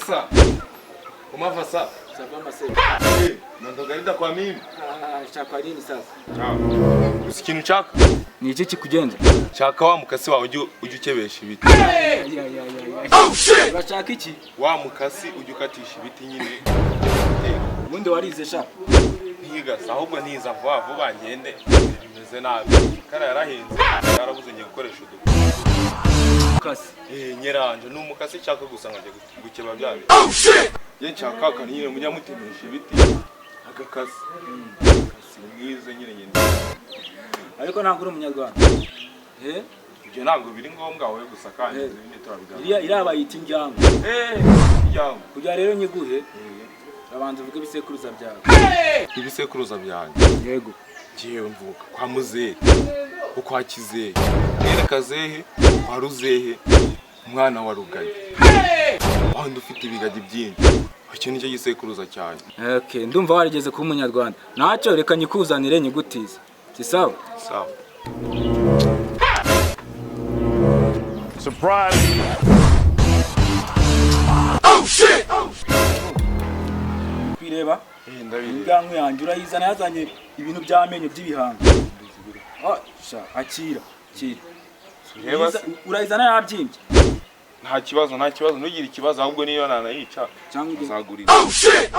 Musa. Kumva sasa. Sasa masema. Nandogarida kwa mimi. Chakwa nini sasa? Ciao. Usikintu chaka? Ni iki kikugenza? Chaka wa mukasi wawe ujye ukebesha ibiti. Oh shit. Bashaka iki? Wa mukasi ujye ukatisha ibiti nyine. Ubundi warize sha. Ntiga ahubwo ntiza vuba ngende. Bimeze nabi. Kara yarahenze. Yarabuze ngiye gukoresha mukasi. Nyeranje n'umukasi cyaka gusa ngaje gukeba byabe. Oh shit. Ye cyaka kanine munyamutemesha ibiti. Agakasi. Mwize nyine nyine. Ariko ntabwo uri umunyarwanda. Ibyo ntabwo biri ngombwa wowe gusa kandi ibindi turabigana. Iraba yita injyango. Injyango. Kugira rero nyiguhe. Abanza uvuge ibisekuruza byawe. Ibisekuruza byanjye. Yego. Giye mvuka kwa muzehe. Ukwa kizehe. Mwene kazehe, kwa ruzehe, umwana wa rugayi. Wandi ufite ibigagi byinshi. Icyo nicyo gisekuruza cyane. Okay, ndumva warigeze kuba umunyarwanda. Ntacyo reka nyikuzanire nyigutize. Si sawa? Sawa. Surprise. Oh shit. Kwireba? Ndabiri. Ingangu yanjye urayizana yazanye ibintu by'amenyo by'ibihanga. Sha akira. Urayizana yabyimbye. Nta kibazo ntugire ikibazo ahubwo niyo nanayica cyangwa uzagurira. Oh shit.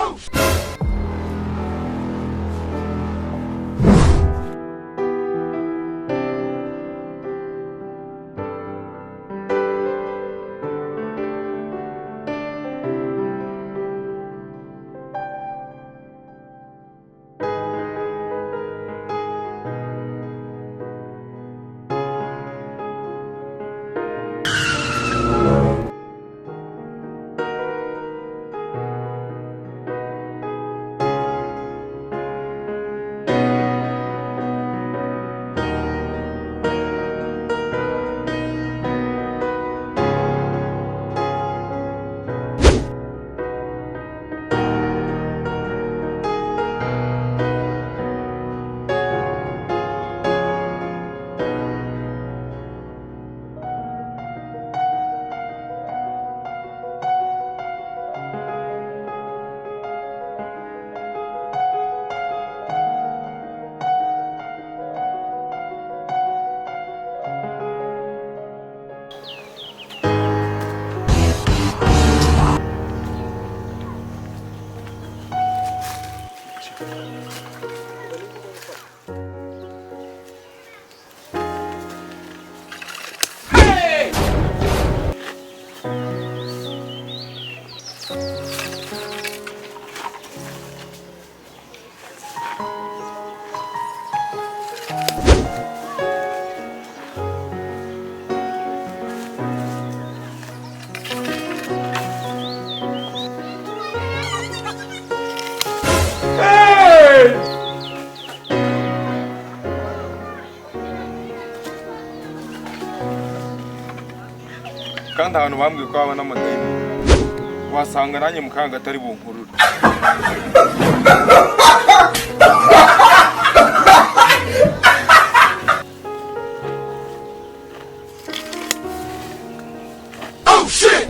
Kandi abantu bambwiye ko baba n'amadeni wasanga nanjye mukanga atari bunkurura. Oh shit.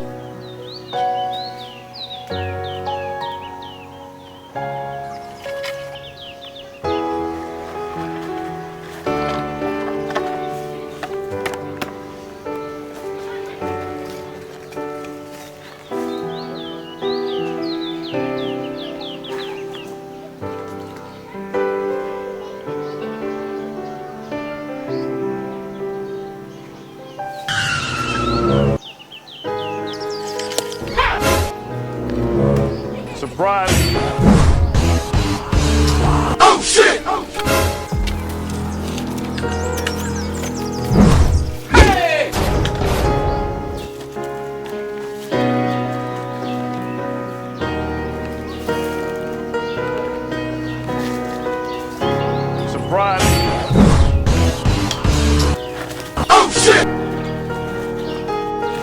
Surprise. Oh shit. Hey. Surprise. Oh shit.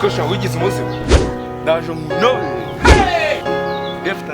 Kosha wigize umunsi ndaje mu Nawe. Efta